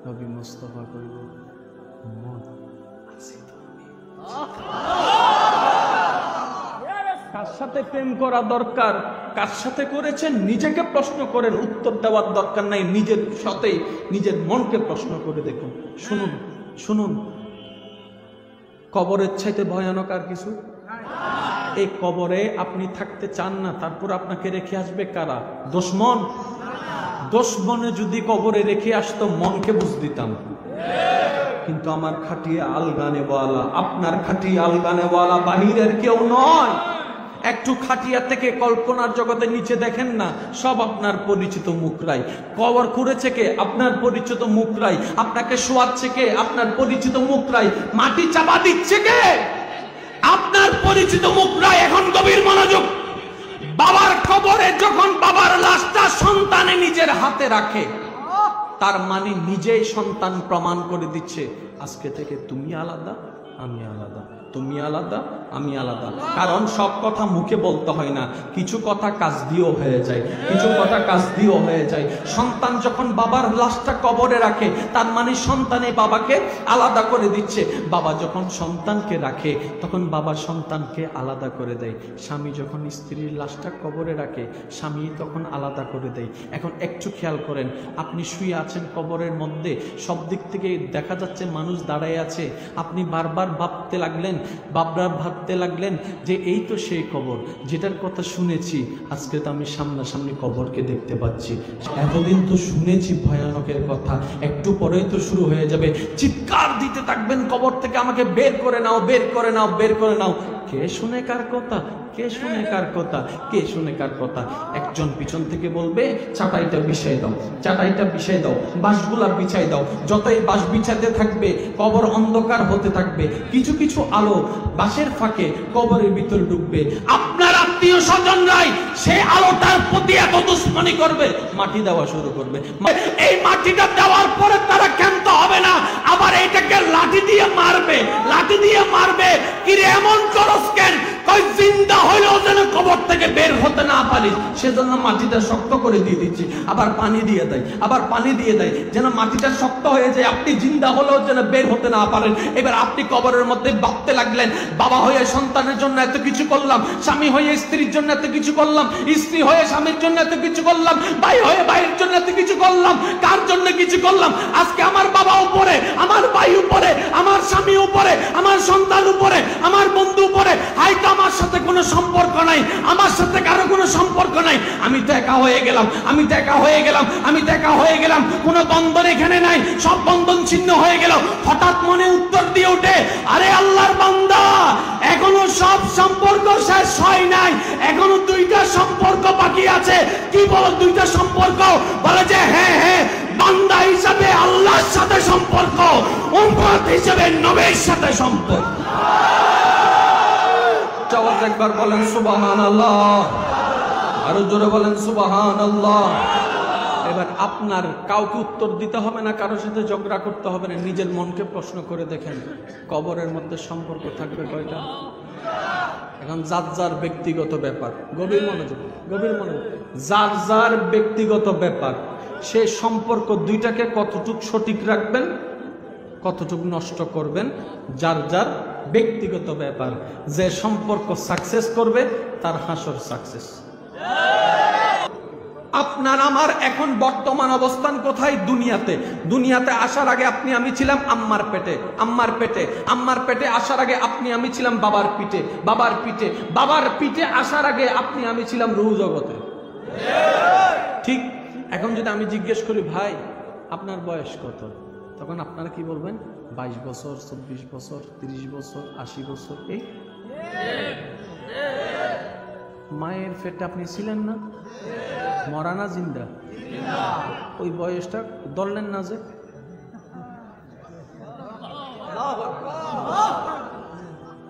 নবী মুস্তাফা কইব কার সাথে প্রেম করা দরকার, কার সাথে করেছেন নিজেকে প্রশ্ন করেন, উত্তর দেওয়ার দরকার নাই। নিজের সাথে নিজের মনকে প্রশ্ন করে দেখুন। শুনুন শুনুন, কবরের চাইতে ভয়ানক আর কিছু? এই কবরে আপনি থাকতে চান না, তারপর আপনাকে রেখে আসবে কারা? দুশমন। দুশমনে যদি কবরে রেখে আসতো, মনকে বুঝ দিতাম। কিন্তু আমার খাটিয়ে আলগানেওয়ালা, আপনার খাটিয়ে আলগানেওয়ালা বাহিরের কেউ নয়। একটু খাটিয়া থেকে কল্পনার জগতে নিচে দেখেন না, সব আপনার পরিচিত মুখরাই। কবর করেছে কে? আপনার পরিচিত মুখরাই। আপনাকে শোয়াচ্ছে কে? আপনার পরিচিত মুখরাই। মাটি চাপা দিচ্ছে কে? আপনার পরিচিত মুখরাই। এখন গভীর মনোযোগ। বাবার কবরে যখন বাবার লাশটা সন্তানে নিজের হাতে রাখে, তার মানে নিজেই সন্তান প্রমাণ করে দিচ্ছে, আজকে থেকে তুমি আলাদা, আমি আলাদা, তুমি আলাদা, আমি আলাদা। কারণ সব কথা মুখে বলতে হয় না, কিছু কথা কাজ দিয়েও হয়ে যায়, কিছু কথা কাজ দিয়েও হয়ে যায়। সন্তান যখন বাবার লাশটা কবরে রাখে, তার মানে সন্তানে বাবাকে আলাদা করে দিচ্ছে। বাবা যখন সন্তানকে রাখে, তখন বাবা সন্তানকে আলাদা করে দেয়। স্বামী যখন স্ত্রীর লাশটা কবরে রাখে, স্বামী তখন আলাদা করে দেয়। এখন একটু খেয়াল করেন, আপনি শুয়ে আছেন কবরের মধ্যে, সব দিক থেকে দেখা যাচ্ছে মানুষ দাঁড়ায় আছে। আপনি বারবার ভাবতে লাগলেন, ভাবতে লাগলেন যে এই তো সেই কবর যেটার কথা শুনেছি, আজকে তো আমি সামনাসামনি কবরকে দেখতে পাচ্ছি। এতদিন তো শুনেছি ভয়ানকের কথা, একটু পরেই তো শুরু হয়ে যাবে। চিৎকার দিতে থাকবেন, কবর থেকে আমাকে বের করে নাও, বের করে নাও, বের করে নাও। কে শুনে কার কথা? কে শুনে কার কথা? কে শুনে কার কথা? একজন পিছন থেকে বলবে, চাটাইটা বিছাই দাও, চাটাইটা বিছাই দাও, বাঁশগুলা বিছাই দাও। যতই বাঁশ বিছাতে থাকবে, কবর অন্ধকার হতে থাকবে। কিছু কিছু আলো বাঁশের ফাঁকে কবরের ভিতরে ঢুকবে। আপনার আত্মীয় স্বজনরাই সেই আলোটার প্রতি এত দুশ্মনী করবে, মাটি দেওয়া শুরু করবে। এই মাটিটা দেওয়ার পরে তারা ক্ষান্ত হবে না, আবার এইটাকে লাঠি দিয়ে মারবে, লাঠি দিয়ে মারবে। কি রে এমন করস কেন? কই জিন্দা হইলেও যেন কবর থেকে বের হতে না পারি, সেজন্য মাটিটা শক্ত করে দিয়ে দিচ্ছি, আবার পানি দিয়ে দেয়, আবার পানি দিয়ে দেয়, যেন মাটিটা শক্ত হয়ে যায়, আপনি জিন্দা হলেও যেন বের হতে না পারেন। এবার আপনি কবরের মধ্যে ভাবতে লাগলেন, বাবা হয়ে সন্তানের জন্য এত কিছু করলাম, স্বামী হয়ে স্ত্রীর জন্য এত কিছু করলাম, স্ত্রী হয়ে স্বামীর জন্য এত কিছু করলাম, ভাই হয়ে ভাইয়ের জন্য এত কিছু করলাম, কার জন্য কিছু করলাম? আজকে আমার বাবা উপরে, আমার ভাই উপরে, আমার স্বামী উপরে, আমার সন্তান উপরে, আমার বন্ধু উপরে, হয়তো আমার সাথে কোনো সম্পর্ক নাই, আমার সাথে কারো কোনো সম্পর্ক নাই, আমি তো একা হয়ে গেলাম, আমি তো একা হয়ে গেলাম, আমি তো একা হয়ে গেলাম, কোনো বন্ধন এখানে নাই, সব বন্ধন ছিন্ন হয়ে গেল। হঠাৎ মনে উত্তর দিয়ে ওঠে, আরে আল্লাহর বান্দা, এখনো সব সম্পর্ক শেষ হয় নাই, এখনো দুইটা সম্পর্ক বাকি আছে। কি বলো দুইটা সম্পর্ক? বলে যে হ্যাঁ হ্যাঁ, বান্দা হিসাবে আল্লাহর সাথে সম্পর্ক, উম্মত হিসাবে নবীর সাথে সম্পর্ক। আওয়াজ একবার বলেন সুবহানাল্লাহ, আরো জোরে বলেন সুবহানাল্লাহ। এবার আপনার কাউকে উত্তর দিতে হবে না, কারোর সাথে ঝগড়া করতে হবে না, নিজের মনকে প্রশ্ন করে দেখেন, কবরের মধ্যে সম্পর্ক থাকবে কয়টা? এখন যার যার ব্যক্তিগত ব্যাপার, গভীর মনোযোগ, গভীর মনোযোগ, যার যার ব্যক্তিগত ব্যাপার, সে সম্পর্ক দুইটাকে কতটুক সঠিক রাখবেন, কতটুক নষ্ট করবেন, যার যার ব্যক্তিগত ব্যাপার। যে সম্পর্ক সাকসেস করবে তার হাসর সাকসেস। আপনার আমার এখন বর্তমান অবস্থান কোথায়? দুনিয়াতে। দুনিয়াতে আসার আগে আপনি আমি ছিলাম আম্মার পেটে, আম্মার পেটে, আম্মার পেটে আসার আগে আপনি আমি ছিলাম বাবার পিঠে, বাবার পিঠে, বাবার পিঠে আসার আগে আপনি আমি ছিলাম রূহ জগতে। ঠিক। এখন যদি আমি জিজ্ঞেস করি, ভাই আপনার বয়স কত? তখন আপনারা কি বলবেন? 22 বছর, 24 বছর, 30 বছর, 80 বছর। এই মায়ের পেটে আপনি ছিলেন না? মরা না জিন্দা? ওই বয়সটা ধরলেন না যে?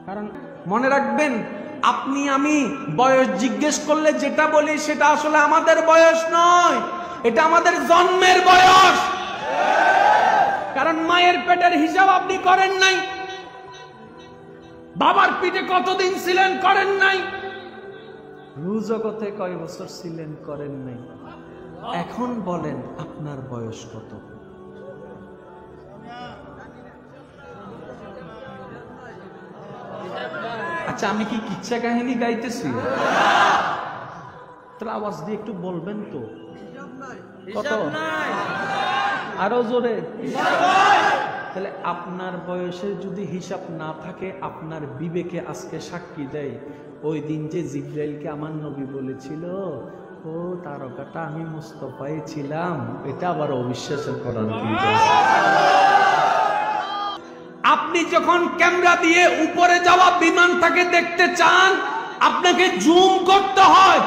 কারণ মনে রাখবেন, আপনি আমি বয়স জিজ্ঞেস করলে যেটা বলি সেটা আসলে আমাদের বয়স নয়, এটা আমাদের জন্মের বয়স। কারণ মায়ের পেটের হিসাব আপনি করেন নাই, বাবার পিঠে কতদিন ছিলেন করেন নাই, রূহ জগতে কয় বছর ছিলেন করেন নাই। এখন বলেন আপনার বয়স কত? আচ্ছা, আমি কি কিচ্ছা কাহিনী গাইতেছি? তাহলে আওয়াজ দিয়ে একটু বলবেন তো কত? আরো জোরে। তাহলে আপনার বয়সের যদি হিসাব না থাকে, আপনার বিবেকে আজকে সাক্ষী দেয়, ওই দিন যে জিবরাইলকে আমার নবী বলেছিল, ও তারকাটা আমি মুস্তাফাই ছিলাম, এটা আবার অবিশ্বাসের করার কি? আপনি যখন ক্যামেরা দিয়ে উপরে যাওয়া বিমানটাকে দেখতে চান, আপনাকে জুম করতে হয়,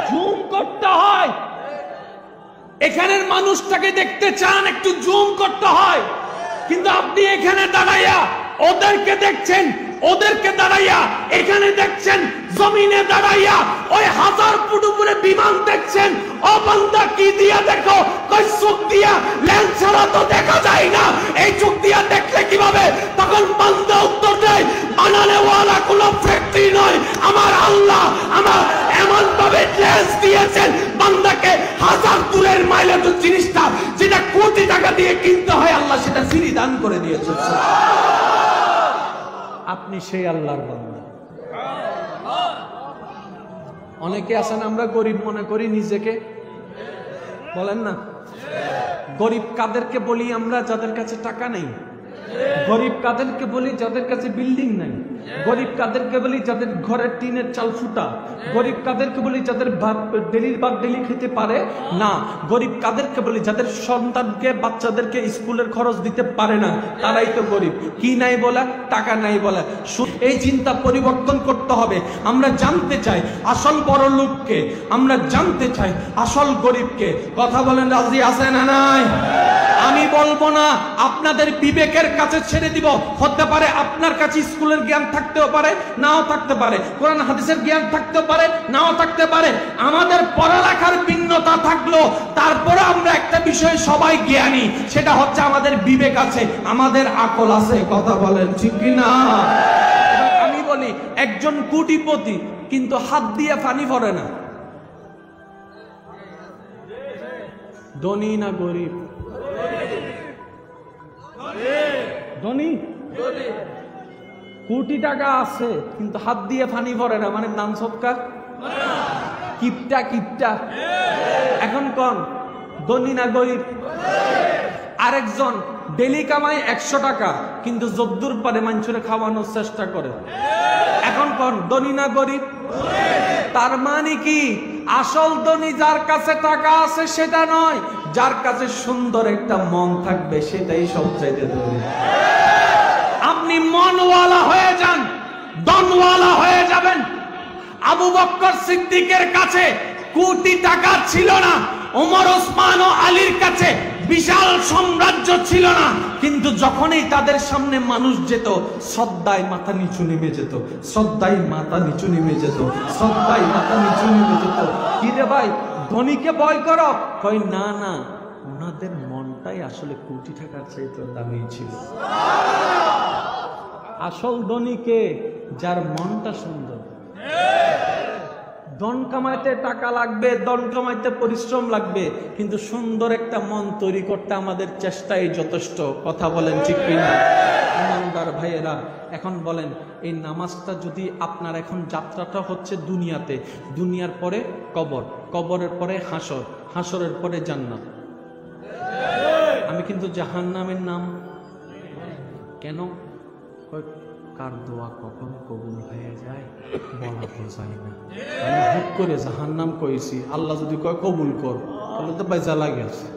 জুম করতে হয়। এখানের মানুষটাকে দেখতে চান, একটু জুম করতে হয়। কিন্তু আপনি এখানে দাঁড়াইয়া ওদেরকে দেখছেন, ওদেরকে দাঁড়াইয়া এখানে দেখছেন, জমিনে দাঁড়াইয়া ওই 1000 ফুট উপরে বিমান দেখছেন। ও বান্দা, কি দিয়া দেখো? কই চোখ দিয়া, লেন্স ছাড়া তো দেখা যায় না, এই চোখ দিয়া দেখলে কিভাবে? তখন বান্দা উত্তর দেয়, বানানে ওয়ালা কোনো ফ্যাক্টরি নয়, আমার আল্লাহ আমার এমন ভাবে লেন্স দিয়েছেন বান্দাকে 1000 দূরের মাইলের জিনিসটা যেটা কোটি টাকা দিয়ে কিনতে হয়, আল্লাহ সেটা ফ্রি দান করে দিয়েছেন। আপনি সেই আল্লাহর বান্দা। অনেকে আছেন আমরা গরিব মনে করি নিজেকে, বলেন না? গরিব কাদেরকে বলি আমরা? যাদের কাছে টাকা নেই। গরিব কাদেরকে বলি? যাদের কাছে বিল্ডিং নাই। গরিব কাদেরকে বলি? যাদের ঘরের টিনের চাল ফুটা। গরিব কাদেরকে বলি? যাদের ডেলির ভাত ডেলি খেতে পারে না। গরিব কাদেরকে বলি? যাদের সন্তানকে, বাচ্চাদেরকে স্কুলের খরচ দিতে পারে না, তারাই তো গরিব। কি নাই বলা? টাকা নাই বলা। এই চিন্তা পরিবর্তন করতে হবে। আমরা জানতে চাই আসল বড় লোককে, আমরা জানতে চাই আসল গরিবকে। কথা বলেন, রাজি আছে না নাই? আমি বলবো না, আপনাদের বিবেকের কাছে ছেড়ে দিব। হতে পারে আপনার কাছে স্কুলের জ্ঞান থাকতেও পারে, নাও থাকতে পারে, কোরআন হাদিসের জ্ঞান থাকতেও পারে, নাও থাকতে পারে। আমাদের পড়ালেখার ভিন্নতা থাকলো, তারপরে আমরা একটা বিষয়ে সবাই জ্ঞানী, সেটা হচ্ছে আমাদের বিবেক আছে, আমাদের আকল আছে। কথা বলেন ঠিক কি না? আমি বলি, একজন কোটিপতি কিন্তু হাত দিয়ে পানি পড়ে না। ধনী না গরিব? ধনী। কোটি টাকা আছে কিন্তু হাত দিয়ে পানি পড়ে না, মানে দান সৎকার কিপটা কিপটা। এখন কোন ধনী না গরিব? আরেকজন ডেলি কামাই 100 টাকা কিন্তু যদ্দুর পারে মানুষের খাওয়ানোর চেষ্টা করে। এখন কোন ধনী না গরিব? তার মানে কি, আসল ধনী যার কাছে টাকা আছে সেটা নয়, যার কাছে সুন্দর একটা মন থাকবে সেটাই সবচাইতে ধনী। আপনি মনওয়ালা হয়ে যান, ধনওয়ালা হয়ে যাবেন। আবু বকর সিদ্দিকের কাছে কোটি টাকা ছিল না, ওমর ওসমান ও আলীর কাছে বিশাল সাম্রাজ্য ছিল না, কিন্তু যখনই তাদের সামনে মানুষ যেত শ্রদ্ধায় মাথা নিচু নেমে যেত, শ্রদ্ধায় মাথা নিচু নেমে যেত, শ্রদ্ধায় মাথা নিচু নেমে যেত। কি রে ভাই, ধনীকে ভয় করো? কই না না, ওনাদের মনটাই আসলে কোটি টাকার চাইতে দামি ছিল। আসল ধনীকে যার মনটা সুন্দর। ধন কামাইতে টাকা লাগবে, ধন কামাইতে পরিশ্রম লাগবে, কিন্তু সুন্দর একটা মন তৈরি করতে আমাদের চেষ্টাই যথেষ্ট। কথা বলেন ঠিক কিনা? ইমানদার ভাইয়েরা, এখন বলেন, এই নামাজটা যদি আপনার, এখন যাত্রাটা হচ্ছে দুনিয়াতে, দুনিয়ার পরে কবর, কবরের পরে হাসর, হাসরের পরে জান্নাত। আমি কিন্তু জাহান্নামের নাম কেন, কার দোয়া কখন কবুল হয়ে যায় বলা তো যায় না। আমি হুট করে জাহান্নাম কইছি, আল্লাহ যদি কয় কবুল কর, তাহলে তো বেজা লাগে আছে।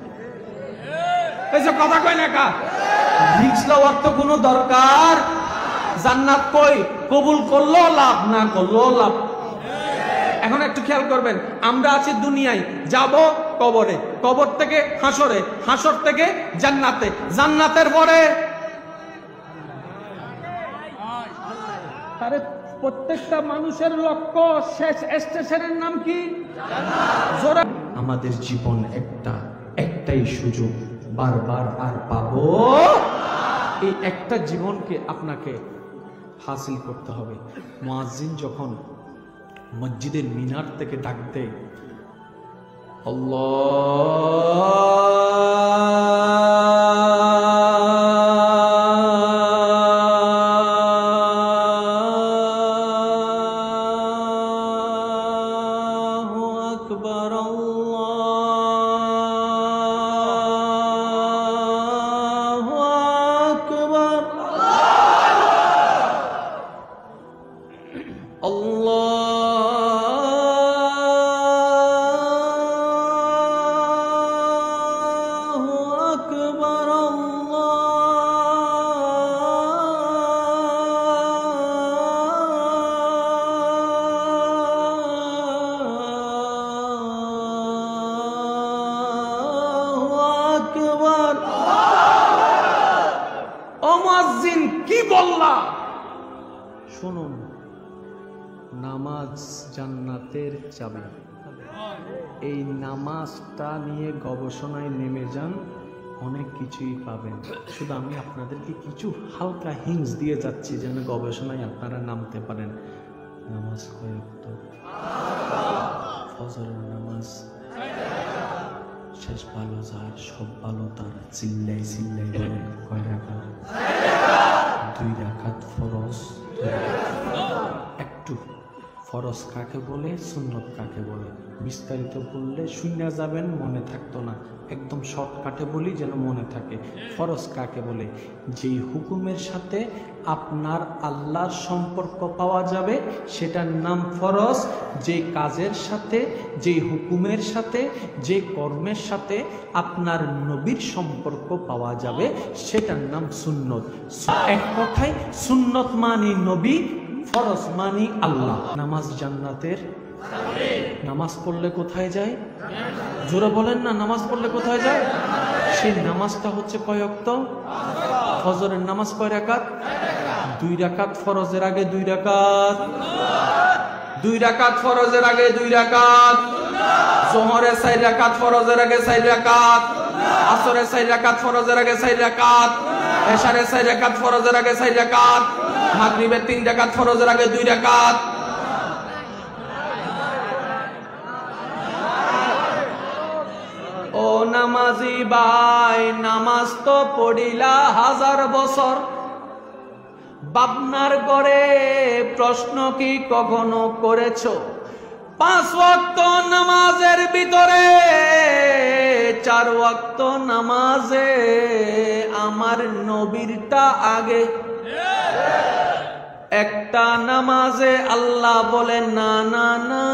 এই যে কথা কয় না কা, রিস্ক লওয়ার তো কোনো দরকার। জান্নাত কই, কবুল করলো লাভ, না করলো লাভ। এখন একটু খেয়াল করবেন, আমরা আছি দুনিয়ায়, যাব কবরে, কবর থেকে হাসরে, হাসর থেকে জান্নাতে, জান্নাতের পরে তারে প্রত্যেকটা মানুষের লক্ষ্য শেষ স্টেশনের নাম কি? আমাদের জীবন একটাই সুযোগ, বারবার আর পাবো। এই একটা জীবনকে আপনাকে হাসিল করতে হবে। মুয়াজ্জিন যখন মসজিদের মিনার থেকে ডাক দেয়, শুনুন, নামাজ জান্নাতের চাবি। এই নামাজটা নিয়ে গবেষণায় নেমে যান, অনেক কিছুই পাবেন। শুধু আমি আপনাদেরকে কিছু হালকা হিংস দিয়ে যাচ্ছি যেন গবেষণায় আপনারা নামতে পারেন। নামাজ কয় ওয়াক্ত? ফজরের নামাজ শেষ ভালো যার, সব ভালো তার, চিল্লাই চিল্লাই বলে কয় রাকাত? 2 রাকাত ফরজ। একটু ফরজ কাকে বলে, সুন্নত কাকে বলে, বিস্তারিত বললে শুনে যাবেন, মনে থাকতো না। একদম শর্টকাটে বলি যেন মনে থাকে। ফরজ কাকে বলে? যেই হুকুমের সাথে আপনার আল্লাহর সম্পর্ক পাওয়া যাবে সেটার নাম ফরজ। যেই কাজের সাথে, যেই হুকুমের সাথে, যে কর্মের সাথে আপনার নবীর সম্পর্ক পাওয়া যাবে সেটার নাম সুন্নত। এক কথায় সুন্নত মানি নবী, ফরজ মানি আল্লাহ। নামাজ জান্নাতের। নামাজ পড়লে কোথায় যায়? জোরে বলেন না, নামাজ পড়লে কোথায় যায়? সেই নামাজটা হচ্ছে কয় ওয়াক্ত? ফজরের নামাজ কয় রাকাত? 2 রাকাত। ফরজের আগে 2 রাকাত, 2 রাকাত ফরজের আগে 2 রাকাত, যোহরের 4 রাকাত ফরজের আগে 4 রাকাত, আসরের 4 রাকাত ফরজের আগে 4 রাকাত, এশারের 4 রাকাত ফরজের আগে 4 রাকাত, মাগরিবের 3 রাকাত ফরজের আগে 2 রাকাত। ও নামাজি ভাই, নামাজ তো পড়িলা 1000 বছর, বাপনার ঘরে প্রশ্ন কি কখনো করেছো? 5 ওয়াক্ত নামাজের ভিতরে 4 ওয়াক্ত নামাজে আমার নবীরটা আগে, একটা নামাজে আল্লাহ বলেন না না না,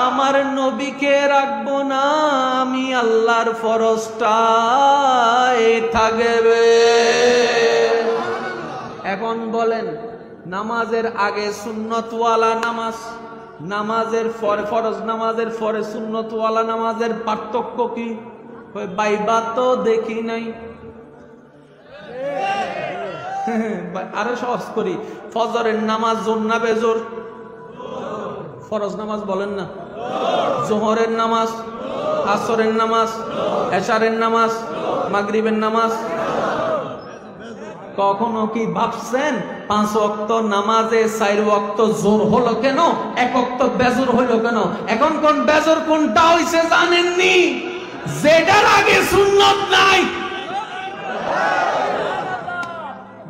আমার নবীকে রাখবো না, আমি আল্লাহর ফরজটাই থাকবে। এখন বলেন, নামাজের আগে সুন্নতওয়ালা নামাজ, নামাজের পরে ফরজ, নামাজের পরে সুন্নতওয়ালা নামাজের পার্থক্য কি? বাইবা তো দেখি নাই। আরো সহজ করি, ফজরের নামাজ জোর না বেজোর? ফরজ নামাজ বলেন না। যোহরের নামাজ, আসরের নামাজ, এশারের নামাজ, মাগরিবের নামাজ। কখনো কি ভাবছেন 5 ওয়াক্ত নামাজে 4 ওয়াক্ত জোর হলো কেন, 1 ওয়াক্ত বেজোর হলো কেন? এখন কোন বেজোর কোনটা হইছে জানেননি? যেটার আগে সুন্নত নাই।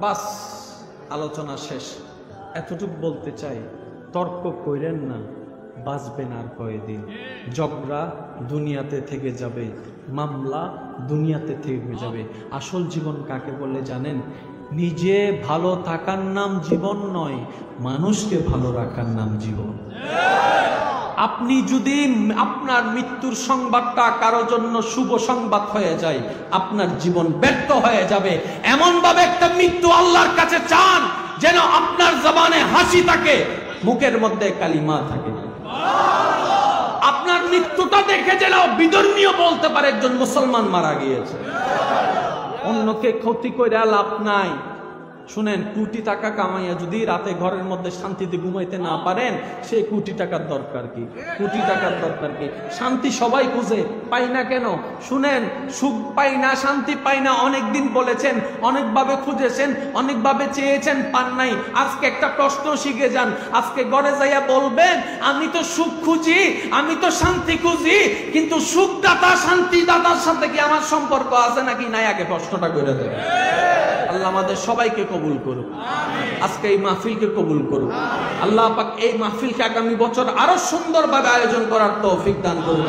বাস, আলোচনা শেষ। এতটুকু বলতে চাই, তর্ক কইরেন না, বাঁচবেন আর কয়দিন। ঝগড়া দুনিয়াতে থেকে যাবে, মামলা দুনিয়াতে থেকে যাবে। আসল জীবন কাকে বলে জানেন? নিজে ভালো থাকার নাম জীবন নয়, মানুষকে ভালো রাখার নাম জীবন। আপনি যদি আপনার মৃত্যুর সংবাদটা কারো জন্য শুভ সংবাদ হয়ে যায়, আপনার জীবন ব্যর্থ হয়ে যাবে। এমন ভাবে একটা মৃত্যু আল্লাহর কাছে চান যেন আপনার জবানে হাসি থাকে, মুখের মধ্যে কালিমা থাকে। আপনার মৃত্যুটা দেখে যেন বিদর্মীয় বলতে পারে একজন মুসলমান মারা গিয়েছে। অন্যকে ক্ষতি করে লাভ নাই। শুনেন, কোটি টাকা কামাইয়া যদি রাতে ঘরের মধ্যে শান্তিতে ঘুমাইতে না পারেন, সেই কোটি টাকার দরকার কি? কোটি টাকার দরকার কি? শান্তি সবাই খুঁজে, পাই না কেন? শুনেন, সুখ পাই না, শান্তি পাই না, অনেকদিন বলেছেন, অনেকভাবে খুঁজেছেন, অনেকভাবে চেয়েছেন, পান নাই। আজকে একটা প্রশ্ন শিখে যান, আজকে ঘরে যাইয়া বলবেন, আমি তো সুখ খুঁজি, আমি তো শান্তি খুঁজি, কিন্তু সুখদাতা শান্তিদাতার সাথে কি আমার সম্পর্ক আছে নাকি নাই? আগে প্রশ্নটা করে দেবেন। আল্লাহ আমাদের সবাইকে কবুল করুক, আজকে এই মাহফিলকে কবুল করুক। আল্লাহ পাক এই মাহফিলকে আগামী বছর আরো সুন্দরভাবে আয়োজন করার তৌফিক দান করুক।